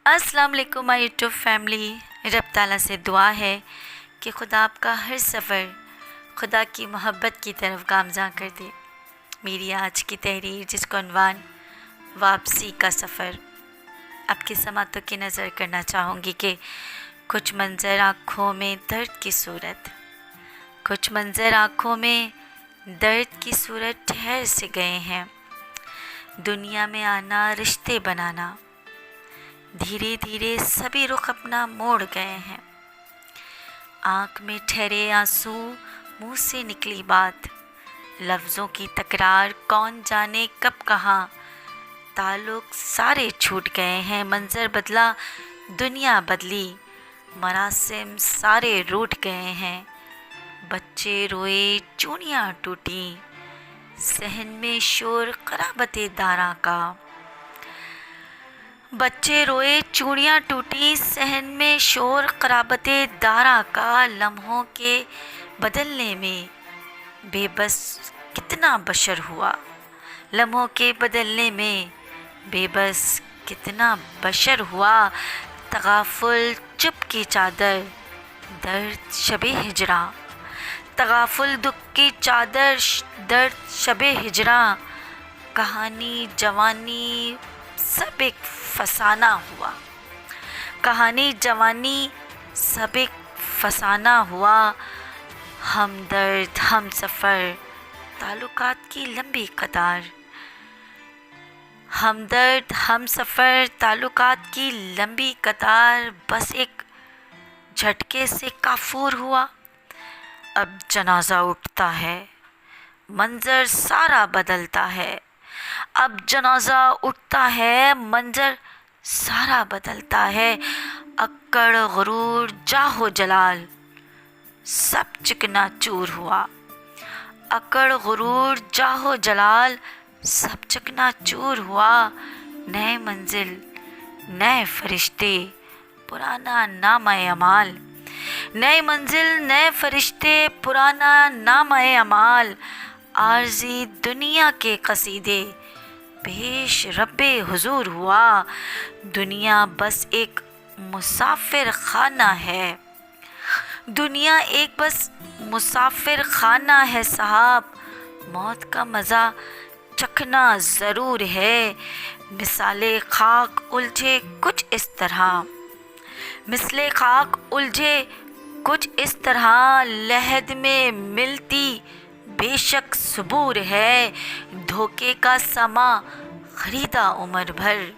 अस्सलाम वालेकुम my YouTube family. रब ताला से दुआ है कि खुदा आपका हर सफ़र खुदा की मोहब्बत की तरफ गामज़ा कर दे। मेरी आज की तहरीर जिसको उन्वान वापसी का सफ़र आपकी समातों की नज़र करना चाहूँगी कि कुछ मंज़र आँखों में दर्द की सूरत, कुछ मंज़र आँखों में दर्द की सूरत ठहर से गए हैं। दुनिया में आना, रिश्ते बनाना, धीरे धीरे सभी रुख अपना मोड़ गए हैं। आँख में ठहरे आंसू, मुंह से निकली बात, लफ्ज़ों की तकरार, कौन जाने कब कहाँ। ताल्लुक़ सारे छूट गए हैं, मंज़र बदला, दुनिया बदली, मरासिम सारे रूठ गए हैं। बच्चे रोए, चूड़ियाँ टूटी, सहन में शोर क़राबते दारा का। बच्चे रोए, चूड़ियाँ टूटी, सहन में शोर क़राबते दारा का। लम्हों के बदलने में बेबस कितना बशर हुआ, लम्हों के बदलने में बेबस कितना बशर हुआ। तगाफुल चुप की चादर, दर्द शबे हिजरा, तगाफुल दुख की चादर, दर्द शबे हिजरा। कहानी जवानी सब एक फसाना हुआ, कहानी जवानी सब एक फसाना हुआ। हम दर्द हम सफ़र, ताल्लुकात की लंबी कतार, हम दर्द हम सफ़र, ताल्लुकात की लंबी कतार। बस एक झटके से काफूर हुआ, अब जनाजा उठता है, मंज़र सारा बदलता है। अब जनाजा उठता है, मंज़र सारा बदलता है। अक्कड़ गुरूर जाहो जलाल सब चिकना चूर हुआ, अक्कड़ गुरूर जाहो जलाल सब चिकना चूर हुआ। नए मंजिल नए फरिश्ते, पुराना नामा-ए अमाल, नए मंजिल नए फरिश्ते, पुराना नामा-ए अमाल। आर्ज़ी दुनिया के कसीदे पेश रब्बे हुजूर हुआ, दुनिया बस एक मुसाफिर खाना है, दुनिया एक बस मुसाफिर खाना है साहब। मौत का मज़ा चखना ज़रूर है, मिसाले खाक उलझे कुछ इस तरह, मिसले खाक उलझे कुछ इस तरह। लहद में मिलती बेशक सबूर है, धोखे का समा ख़रीदा उम्र भर,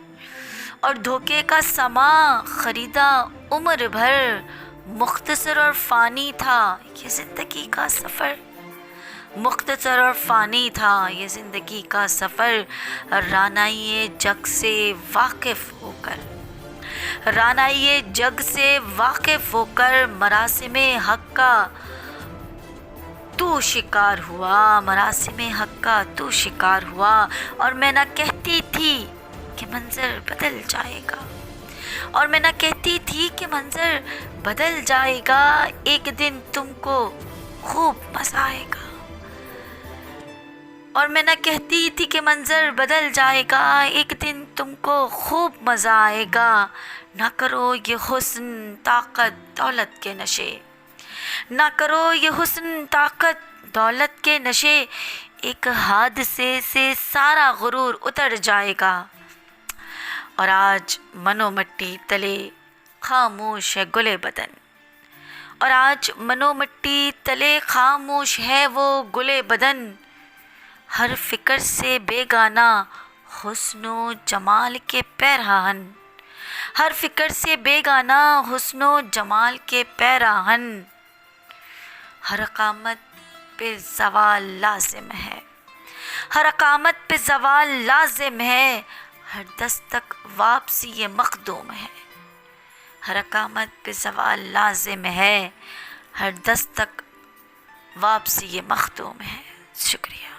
और धोखे का समा ख़रीदा उम्र भर। मुख्तसर और फ़ानी था ये ज़िंदगी का सफ़र, मुख्तसर और फ़ानी था ये ज़िंदगी का सफ़र। रानाई जग से वाकिफ़ होकर, रानाई जग से वाकिफ़ होकर, मरासिम हक़ का तू शिकार हुआ, मरासिम हक़ का तू शिकार हुआ। और मैं ना कहती थी कि मंज़र बदल जाएगा, और मैं ना कहती थी कि मंज़र बदल जाएगा, एक दिन तुमको खूब मज़ा आएगा। और मैं ना कहती थी कि मंज़र बदल जाएगा, एक दिन तुमको खूब मज़ा आएगा। ना करो ये हुस्न ताकत दौलत के नशे, ना करो ये हुस्न ताकत दौलत के नशे, एक हादसे से सारा गुरूर उतर जाएगा। और आज मनो मट्टी तले खामोश है गुले बदन, और आज मनो मट्टी तले खामोश है वो गुले बदन। हर फिक्र से बेगाना हुस्नो जमाल के पैराहन, हर फिक्र से बेगाना हुस्नो जमाल के पैराहन। हर क़ामत पे ज़वाल लाज़िम है, हर क़ामत पे ज़वाल लाज़िम है, हर दस्तक वापसी ये मखदूम है, हर क़ामत पे ज़वाल लाज़िम है, हर दस्तक वापसी ये मखदूम है। शुक्रिया।